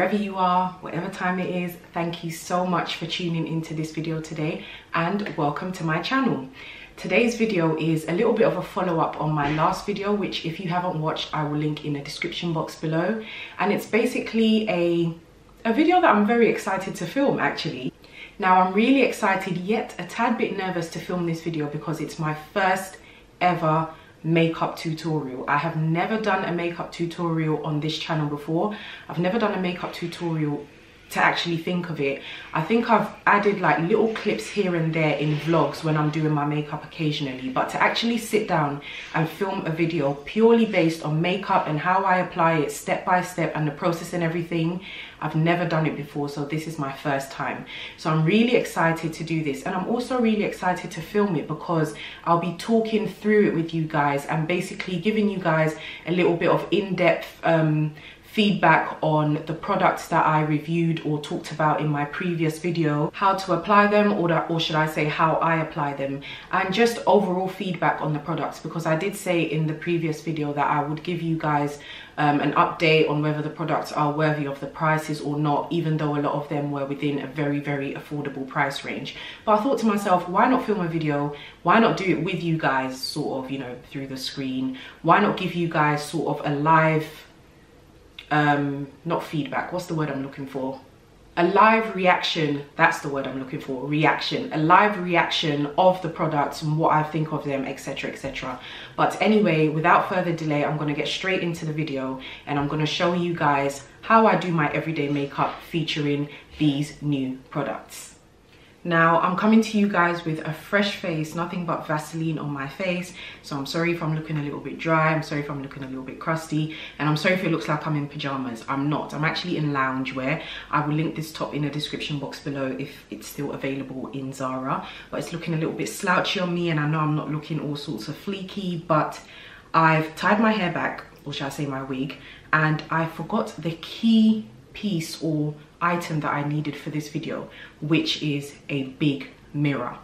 wherever you are, whatever time it is, thank you so much for tuning into this video today and welcome to my channel. Today's video is a little bit of a follow-up on my last video, which if you haven't watched, I will link in the description box below. And it's basically a video that I'm very excited to film actually. Now I'm really excited yet a tad bit nervous to film this video because it's my first ever makeup tutorial. I have never done a makeup tutorial on this channel before. I've never done a makeup tutorial to actually think of it. I think I've added like little clips here and there in vlogs when I'm doing my makeup occasionally, but to actually sit down and film a video purely based on makeup and how I apply it step by step and the process and everything, I've never done it before, so this is my first time. So I'm really excited to do this, and I'm also really excited to film it because I'll be talking through it with you guys and basically giving you guys a little bit of in-depth feedback on the products that I reviewed or talked about in my previous video, how to apply them, or should I say how I apply them, and just overall feedback on the products, because I did say in the previous video that I would give you guys an update on whether the products are worthy of the prices or not, even though a lot of them were within a very affordable price range. But I thought to myself, why not film a video? Why not do it with you guys, sort of, you know, through the screen? Why not give you guys sort of a live not feedback, what's the word I'm looking for? A live reaction, that's the word I'm looking for, reaction. A live reaction of the products and what I think of them, etc, etc. But anyway, without further delay, I'm going to get straight into the video and I'm going to show you guys how I do my everyday makeup featuring these new products. Now, I'm coming to you guys with a fresh face, nothing but Vaseline on my face. So I'm sorry if I'm looking a little bit dry, I'm sorry if I'm looking a little bit crusty, and I'm sorry if it looks like I'm in pajamas. I'm not, I'm actually in loungewear. I will link this top in the description box below if it's still available in Zara. But it's looking a little bit slouchy on me, and I know I'm not looking all sorts of fleeky, but I've tied my hair back, or shall I say my wig, and I forgot the key piece or item that I needed for this video, which is a big mirror.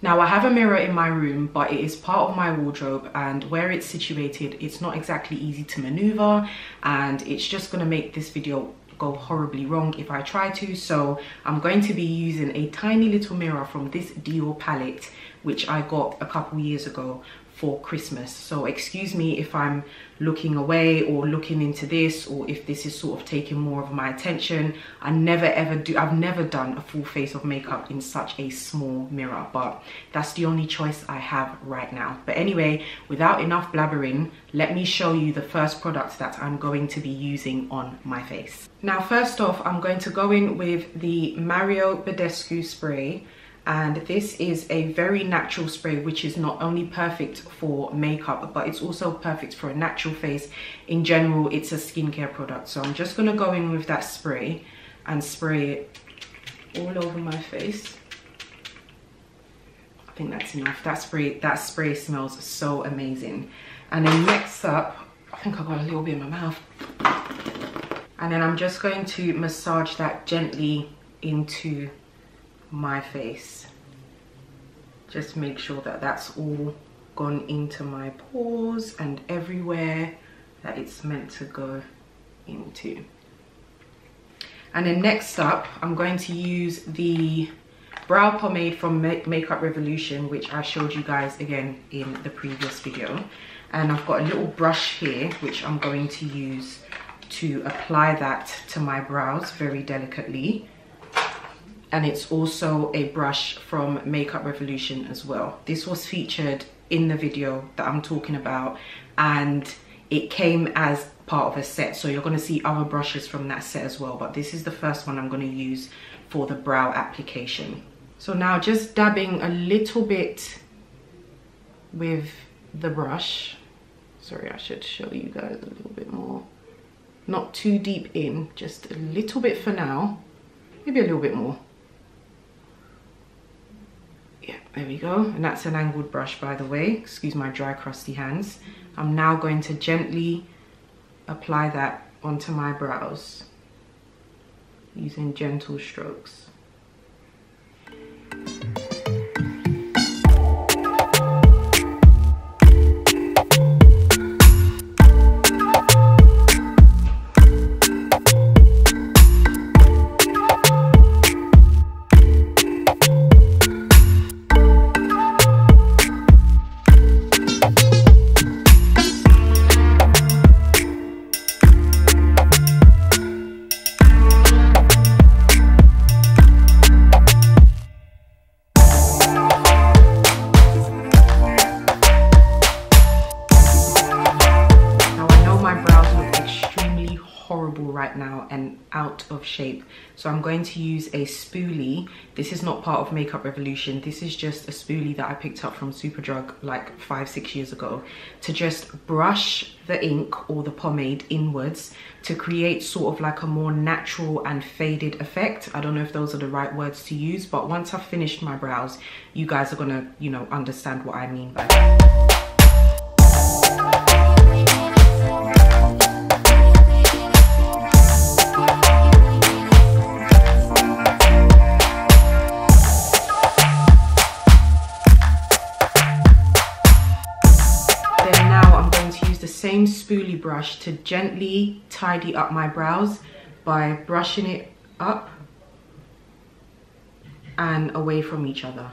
Now I have a mirror in my room, but it is part of my wardrobe, and where it's situated, it's not exactly easy to maneuver, and it's just gonna make this video go horribly wrong if I try to. So I'm going to be using a tiny little mirror from this Dior palette, which I got a couple years ago for Christmas. So excuse me if I'm looking away or looking into this, or if this is sort of taking more of my attention. I've never done a full face of makeup in such a small mirror, but that's the only choice I have right now. But anyway, without enough blabbering, let me show you the first product that I'm going to be using on my face. Now first off, I'm going to go in with the BADESCU spray. And this is a very natural spray, which is not only perfect for makeup, but it's also perfect for a natural face. In general, it's a skincare product. So I'm just gonna go in with that spray and spray it all over my face. I think that's enough. That spray smells so amazing. And then next up, I think I got a little bit in my mouth. And then I'm just going to massage that gently into my face. Just make sure that that's all gone into my pores and everywhere that it's meant to go into. And then next up, I'm going to use the brow pomade from Makeup Revolution, which I showed you guys again in the previous video. And I've got a little brush here, which I'm going to use to apply that to my brows very delicately. And it's also a brush from Makeup Revolution as well. This was featured in the video that I'm talking about, and it came as part of a set, so you're going to see other brushes from that set as well, but this is the first one I'm going to use for the brow application. So now just dabbing a little bit with the brush. Sorry, I should show you guys a little bit more. Not too deep in, just a little bit for now, maybe a little bit more. Yeah, there we go. And that's an angled brush, by the way. Excuse my dry, crusty hands. I'm now going to gently apply that onto my brows using gentle strokes. and out of shape. So I'm going to use a spoolie. This is not part of Makeup Revolution. This is just a spoolie that I picked up from Superdrug like 5-6 years ago, to just brush the ink or the pomade inwards to create sort of like a more natural and faded effect. I don't know if those are the right words to use, but once I've finished my brows, you guys are gonna, you know, understand what I mean by that. Same spoolie brush to gently tidy up my brows by brushing it up and away from each other.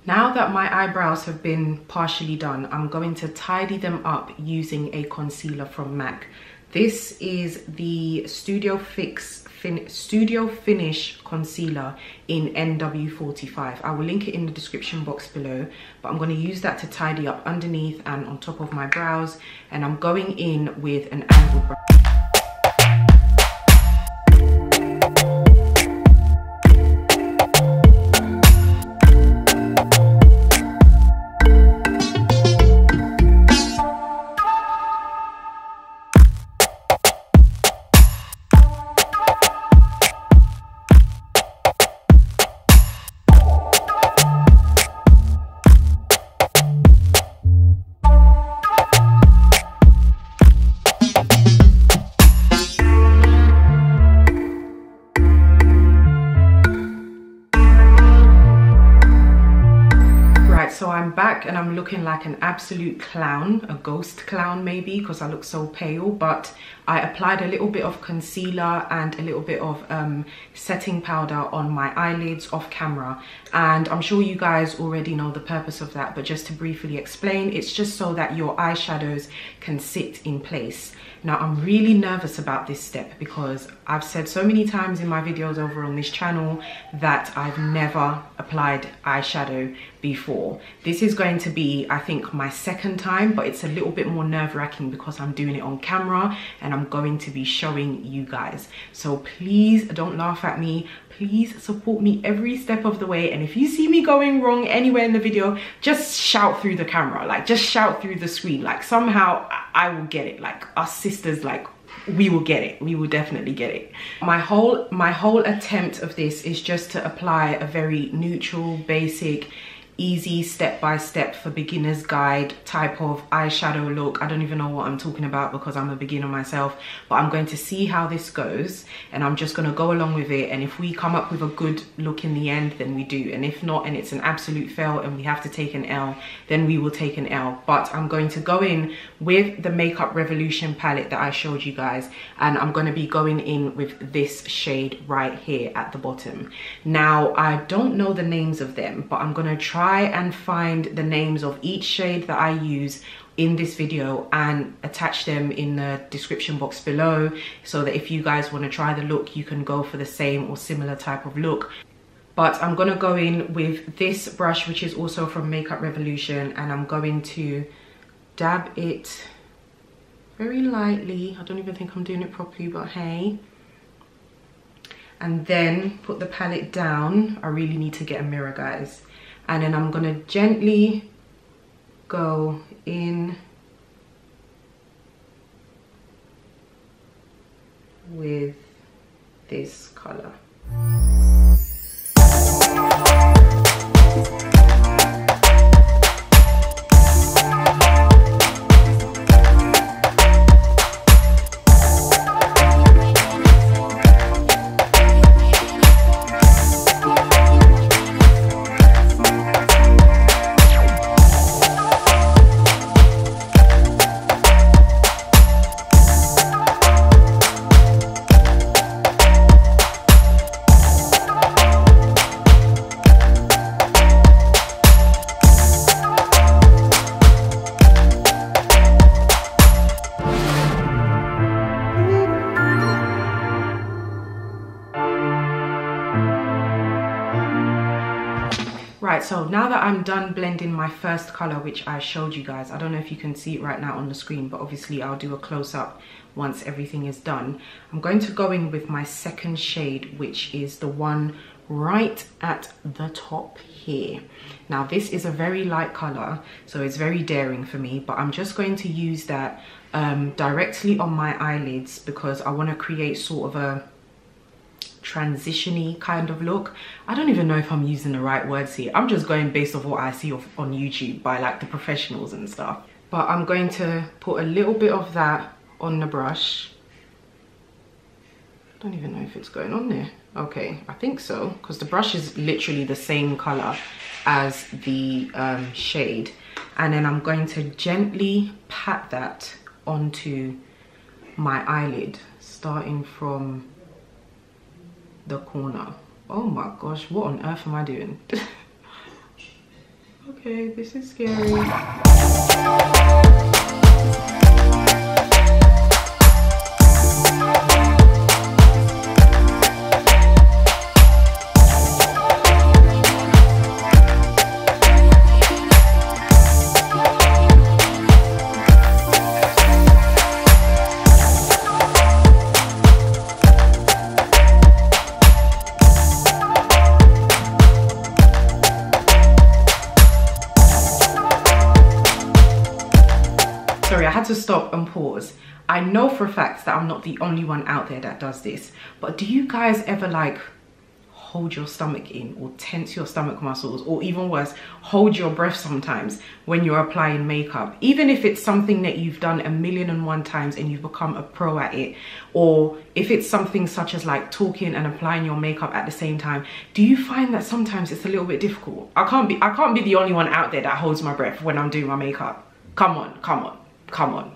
Now that my eyebrows have been partially done, I'm going to tidy them up using a concealer from MAC. This is the Studio Finish Concealer in NW45. I will link it in the description box below, but I'm going to use that to tidy up underneath and on top of my brows, and I'm going in with an angled brush. So I'm back and I'm looking like an absolute clown, a ghost clown maybe, because I look so pale, but I applied a little bit of concealer and a little bit of setting powder on my eyelids off camera, and I'm sure you guys already know the purpose of that, but just to briefly explain, it's just so that your eyeshadows can sit in place. Now I'm really nervous about this step because I've said so many times in my videos over on this channel that I've never applied eyeshadow before. This is going to be, I think, my second time, but it's a little bit more nerve-wracking because I'm doing it on camera and I'm going to be showing you guys. So please don't laugh at me. Please support me every step of the way, and if you see me going wrong anywhere in the video, just shout through the camera, like just shout through the screen, like somehow I will get it. Like us sisters, like we will get it. We will definitely get it. My whole attempt of this is just to apply a very neutral, basic, easy step-by-step for beginners guide type of eyeshadow look. I don't even know what I'm talking about because I'm a beginner myself, but I'm going to see how this goes and I'm just going to go along with it, and if we come up with a good look in the end, then we do, and if not, and it's an absolute fail and we have to take an L, then we will take an L. But I'm going to go in with the Makeup Revolution palette that I showed you guys, and I'm going to be going in with this shade right here at the bottom. Now I don't know the names of them, but I'm going to try and find the names of each shade that I use in this video and attach them in the description box below, so that if you guys want to try the look, you can go for the same or similar type of look. But I'm going to go in with this brush, which is also from Makeup Revolution, and I'm going to dab it very lightly. I don't even think I'm doing it properly, but hey. And then put the palette down. I really need to get a mirror, guys. And then I'm going to gently go in with this color. Alright, so now that I'm done blending my first color, which I showed you guys, I don't know if you can see it right now on the screen, but obviously I'll do a close-up once everything is done. I'm going to go in with my second shade, which is the one right at the top here. Now this is a very light color, so it's very daring for me, but I'm just going to use that directly on my eyelids because I want to create sort of a transition-y kind of look. I don't even know if I'm using the right words here. I'm just going based off what I see on YouTube by like the professionals and stuff. But I'm going to put a little bit of that on the brush. I don't even know if it's going on there. Okay, I think so, because the brush is literally the same color as the shade. And then I'm going to gently pat that onto my eyelid, starting from the corner. Oh my gosh, what on earth am I doing? Okay, this is scary. Sorry, I had to stop and pause. I know for a fact that I'm not the only one out there that does this, but do you guys ever like hold your stomach in or tense your stomach muscles, or even worse, hold your breath sometimes when you're applying makeup? Even if it's something that you've done 1,000,001 times and you've become a pro at it, or if it's something such as like talking and applying your makeup at the same time, do you find that sometimes it's a little bit difficult? I can't be the only one out there that holds my breath when I'm doing my makeup. Come on, come on. Come on.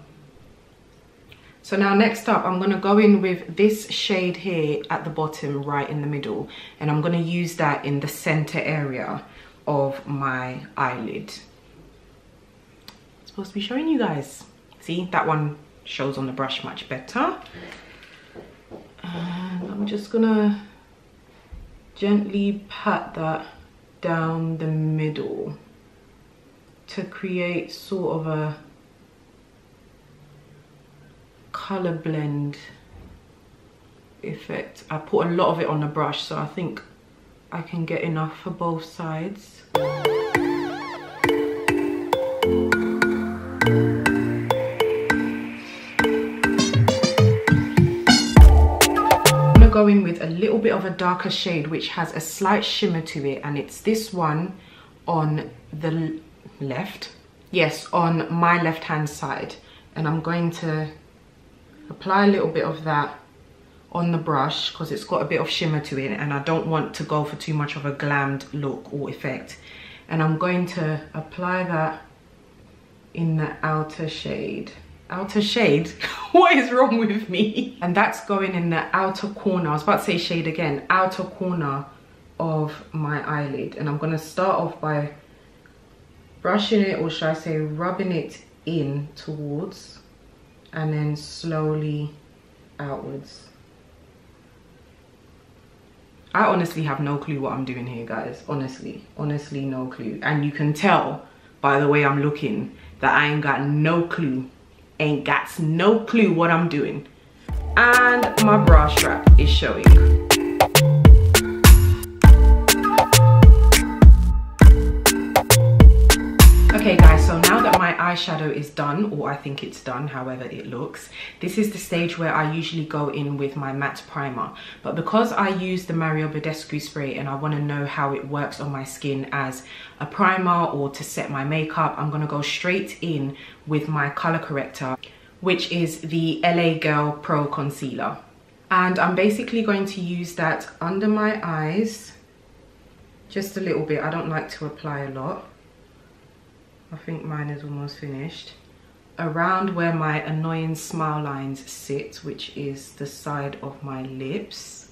So now next up, I'm going to go in with this shade here at the bottom, right in the middle, and I'm going to use that in the center area of my eyelid. I'm supposed to be showing you guys. See, that one shows on the brush much better. And I'm just going to gently pat that down the middle to create sort of a color blend effect. I put a lot of it on the brush, so I think I can get enough for both sides. I'm gonna go in with a little bit of a darker shade which has a slight shimmer to it, and it's this one on the left. Yes, on my left hand side. And I'm going to apply a little bit of that on the brush because it's got a bit of shimmer to it and I don't want to go for too much of a glammed look or effect. And I'm going to apply that in the outer shade. Outer shade? What is wrong with me? And that's going in the outer corner. I was about to say shade again. Outer corner of my eyelid. And I'm going to start off by brushing it, or should I say rubbing it in towards, and then slowly outwards. I honestly have no clue what I'm doing here, guys. Honestly no clue. And you can tell by the way I'm looking that I ain't got no clue. Ain't got no clue what I'm doing. And my bra strap is showing. Okay guys, so now that my eyeshadow is done, or I think it's done, however it looks, this is the stage where I usually go in with my matte primer. But because I use the BADESCU spray and I want to know how it works on my skin as a primer or to set my makeup, I'm going to go straight in with my color corrector, which is the LA Girl Pro Concealer. And I'm basically going to use that under my eyes, just a little bit. I don't like to apply a lot. I think mine is almost finished. Around where my annoying smile lines sit, which is the side of my lips.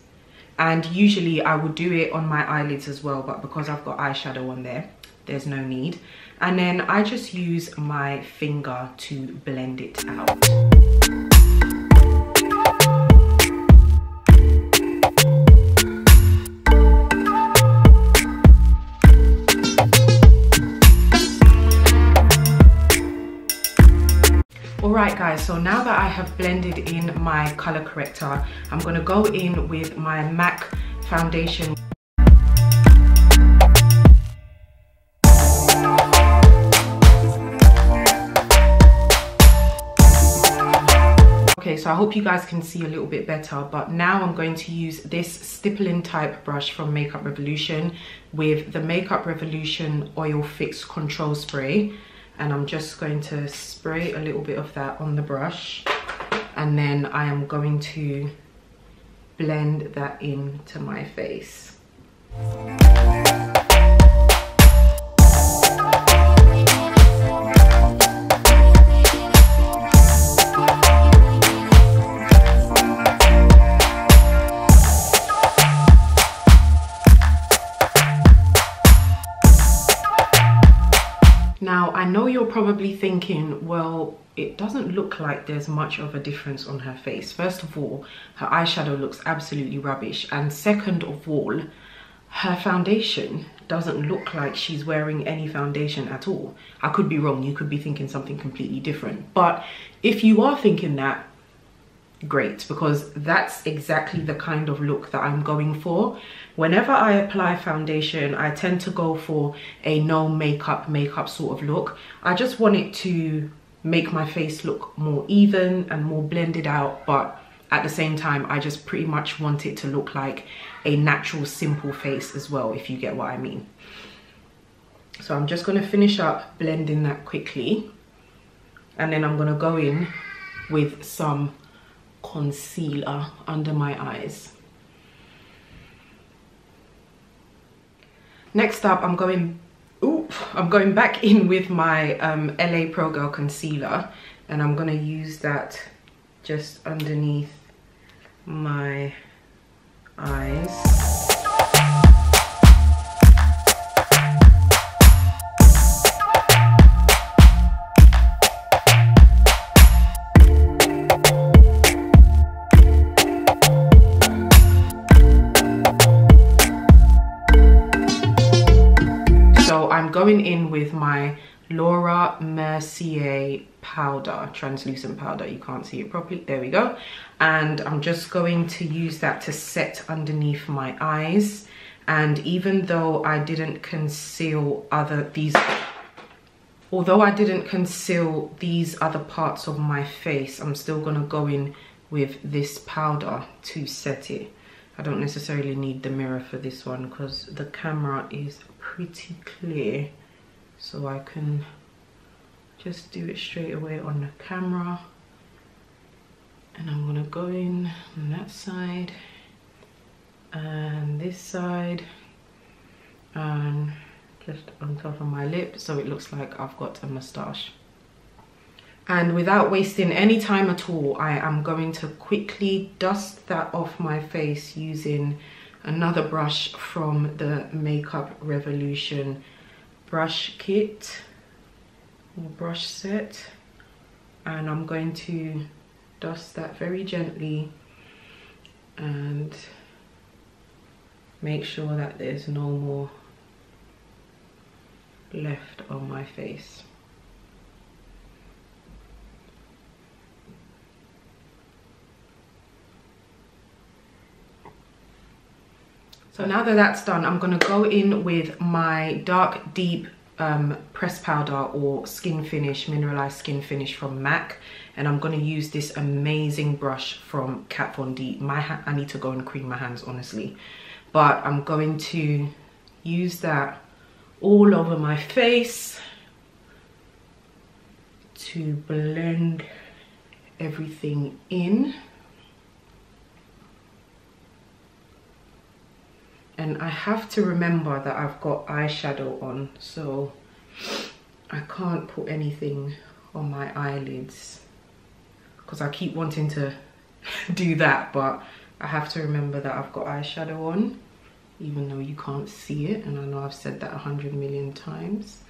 And usually I would do it on my eyelids as well, but because I've got eyeshadow on there, there's no need. And then I just use my finger to blend it out. Alright guys, so now that I have blended in my color corrector, I'm going to go in with my MAC foundation. Okay, so I hope you guys can see a little bit better, but now I'm going to use this stippling type brush from Makeup Revolution with the Makeup Revolution Oil Fix Control Spray. And I'm just going to spray a little bit of that on the brush, and then I am going to blend that into my face. Now, I know you're probably thinking, well, it doesn't look like there's much of a difference on her face. First of all, her eyeshadow looks absolutely rubbish. And second of all, her foundation doesn't look like she's wearing any foundation at all. I could be wrong. You could be thinking something completely different. But if you are thinking that, great, because that's exactly the kind of look that I'm going for. Whenever I apply foundation, I tend to go for a no makeup sort of look. I just want it to make my face look more even and more blended out, but at the same time I just pretty much want it to look like a natural simple face as well, if you get what I mean. So I'm just going to finish up blending that quickly, and then I'm going to go in with some concealer under my eyes. Next up, I'm going back in with my LA Pro Girl concealer, and I'm going to use that just underneath my eyes. I'm going in with my Laura Mercier powder, translucent powder. You can't see it properly. There we go. And I'm just going to use that to set underneath my eyes. And even though I didn't conceal these other parts of my face, I'm still going to go in with this powder to set it. I don't necessarily need the mirror for this one because the camera is pretty clear, so I can just do it straight away on the camera. And I'm gonna go in on that side and this side and just on top of my lip, so it looks like I've got a moustache. And without wasting any time at all, I am going to quickly dust that off my face using another brush from the Makeup Revolution brush kit or brush set. And I'm going to dust that very gently and make sure that there's no more left on my face. So now that that's done, I'm going to go in with my Dark Deep press powder or skin finish, mineralized skin finish from MAC. And I'm going to use this amazing brush from Kat Von D. I need to go and cream my hands, honestly. But I'm going to use that all over my face to blend everything in. And I have to remember that I've got eyeshadow on, so I can't put anything on my eyelids because I keep wanting to do that, but I have to remember that I've got eyeshadow on, even though you can't see it, and I know I've said that 100 million times.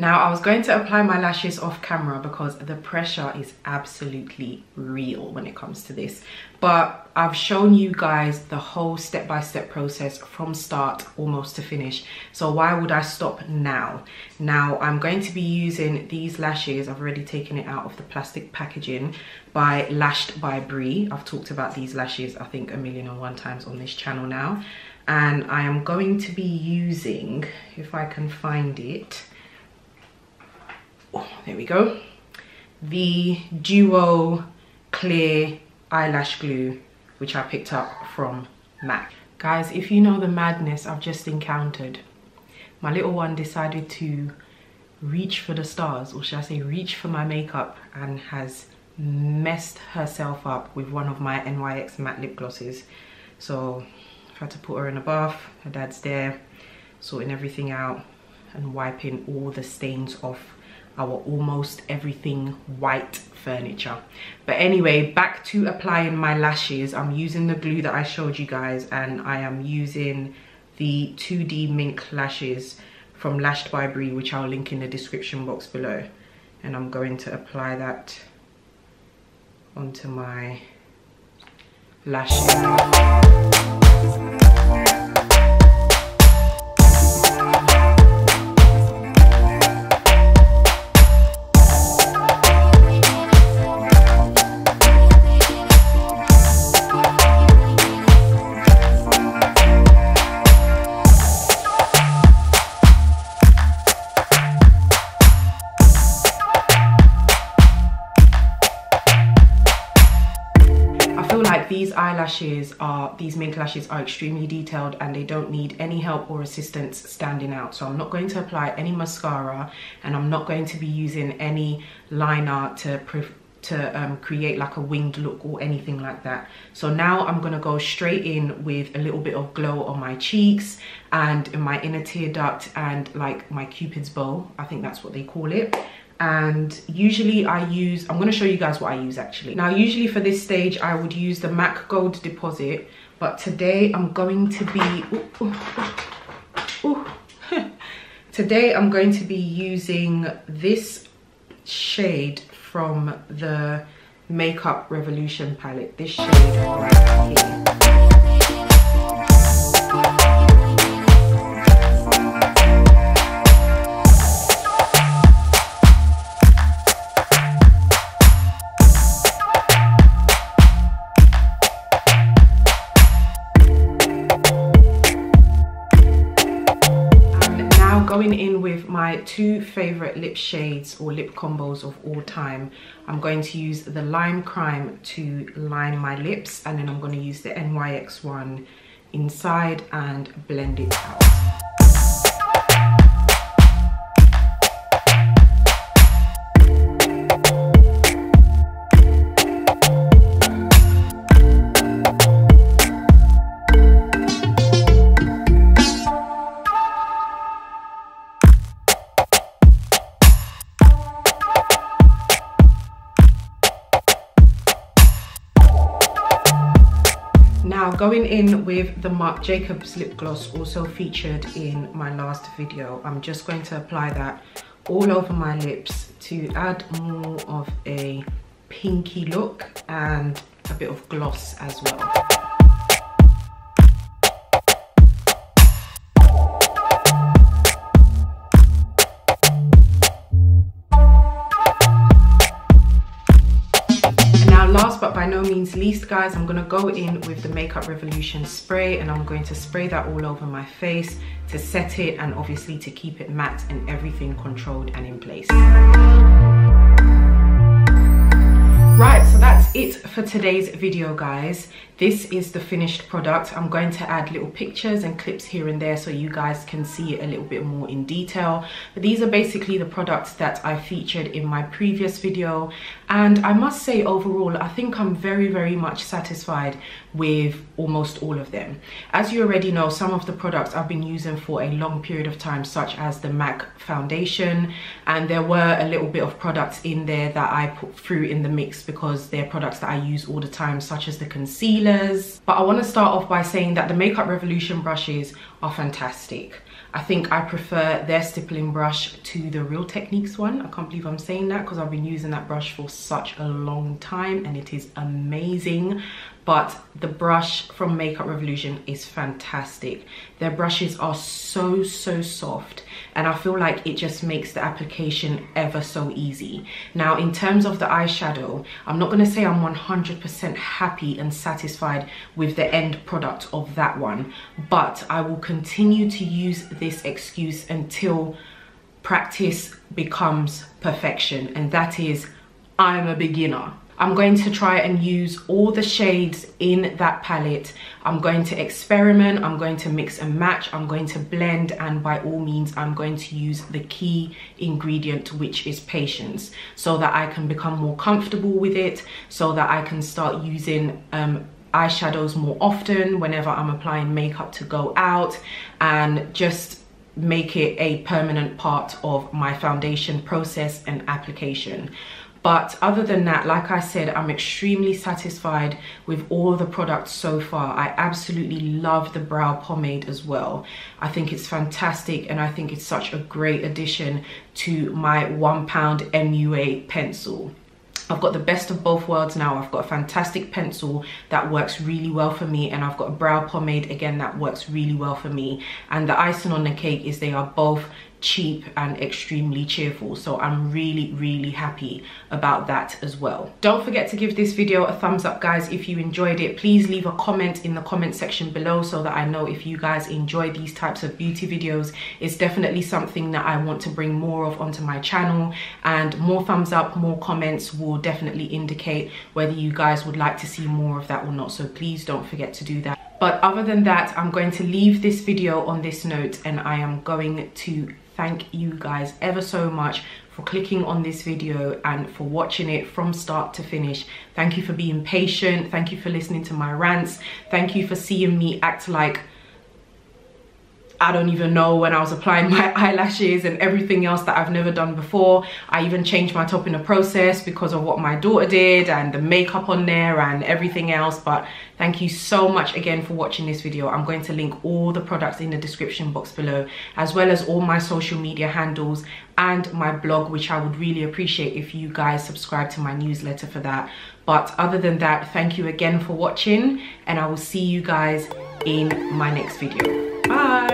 Now, I was going to apply my lashes off camera because the pressure is absolutely real when it comes to this. But I've shown you guys the whole step-by-step process from start almost to finish. So why would I stop now? Now, I'm going to be using these lashes. I've already taken it out of the plastic packaging by Lashed by Brie. I've talked about these lashes, I think, 1,000,001 times on this channel now. And I am going to be using, if I can find it, oh, there we go, the Duo Clear Eyelash Glue, which I picked up from MAC. Guys, if you know the madness I've just encountered, my little one decided to reach for the stars, or should I say reach for my makeup, and has messed herself up with one of my NYX matte lip glosses. So I've had to put her in a bath. Her dad's there sorting everything out and wiping all the stains off our almost everything white furniture. But anyway, back to applying my lashes. I'm using the glue that I showed you guys, and I am using the 2D mink lashes from Lashed by Brie, which I'll link in the description box below. And I'm going to apply that onto my lashes. These mink lashes are extremely detailed and they don't need any help or assistance standing out. So I'm not going to apply any mascara, and I'm not going to be using any liner to create like a winged look or anything like that. So now I'm gonna go straight in with a little bit of glow on my cheeks and in my inner tear duct and like my Cupid's bow, I think that's what they call it. And usually I use, I'm going to show you guys what I use actually. Now usually for this stage I would use the MAC Gold Deposit, but today I'm going to be today I'm going to be using this shade from the Makeup Revolution palette, this shade right here. Going in with my two favorite lip shades or lip combos of all time, I'm going to use the LIMECRIME to line my lips, and then I'm going to use the NYX one inside and blend it out. Going in with the Marc Jacobs lip gloss, also featured in my last video. I'm just going to apply that all over my lips to add more of a pinky look and a bit of gloss as well. Last but by no means least, guys, I'm going to go in with the Makeup Revolution spray, and I'm going to spray that all over my face to set it and obviously to keep it matte and everything controlled and in place. Right, so that's it for today's video, guys. This is the finished product. I'm going to add little pictures and clips here and there so you guys can see it a little bit more in detail. But these are basically the products that I featured in my previous video, and I must say overall I think I'm very much satisfied with almost all of them. As you already know, some of the products I've been using for a long period of time, such as the MAC foundation, and there were a little bit of products in there that I put through in the mix just because they're products that I use all the time, such as the concealers. But I want to start off by saying that the Makeup Revolution brushes are fantastic. I think I prefer their stippling brush to the Real Techniques one. I can't believe I'm saying that because I've been using that brush for such a long time and it is amazing. But the brush from Makeup Revolution is fantastic. Their brushes are so soft, and I feel like it just makes the application ever so easy. Now, in terms of the eyeshadow, I'm not going to say I'm 100% happy and satisfied with the end product of that one, but I will continue to use this excuse until practice becomes perfection, and that is, I'm a beginner. I'm going to try and use all the shades in that palette. I'm going to experiment, I'm going to mix and match, I'm going to blend, and by all means I'm going to use the key ingredient, which is patience, so that I can become more comfortable with it, so that I can start using eyeshadows more often whenever I'm applying makeup to go out, and just make it a permanent part of my foundation process and application. But other than that, like I said, I'm extremely satisfied with all the products so far. I absolutely love the brow pomade as well. I think it's fantastic, and I think it's such a great addition to my £1 MUA pencil. I've got the best of both worlds now. I've got a fantastic pencil that works really well for me, and I've got a brow pomade again that works really well for me. And the icing on the cake is they are both cheap and extremely cheerful, so I'm really happy about that as well. Don't forget to give this video a thumbs up, guys, if you enjoyed it. Please leave a comment in the comment section below so that I know if you guys enjoy these types of beauty videos. It's definitely something that I want to bring more of onto my channel, and more thumbs up, more comments will definitely indicate whether you guys would like to see more of that or not, so please don't forget to do that. But other than that, I'm going to leave this video on this note, and I am going to thank you guys ever so much for clicking on this video and for watching it from start to finish. Thank you for being patient. Thank you for listening to my rants. Thank you for seeing me act like I don't even know when I was applying my eyelashes and everything else that I've never done before. I even changed my top in the process because of what my daughter did and the makeup on there and everything else. But thank you so much again for watching this video. I'm going to link all the products in the description box below, as well as all my social media handles and my blog, which I would really appreciate if you guys subscribe to my newsletter for that. But other than that, thank you again for watching, and I will see you guys in my next video. Bye.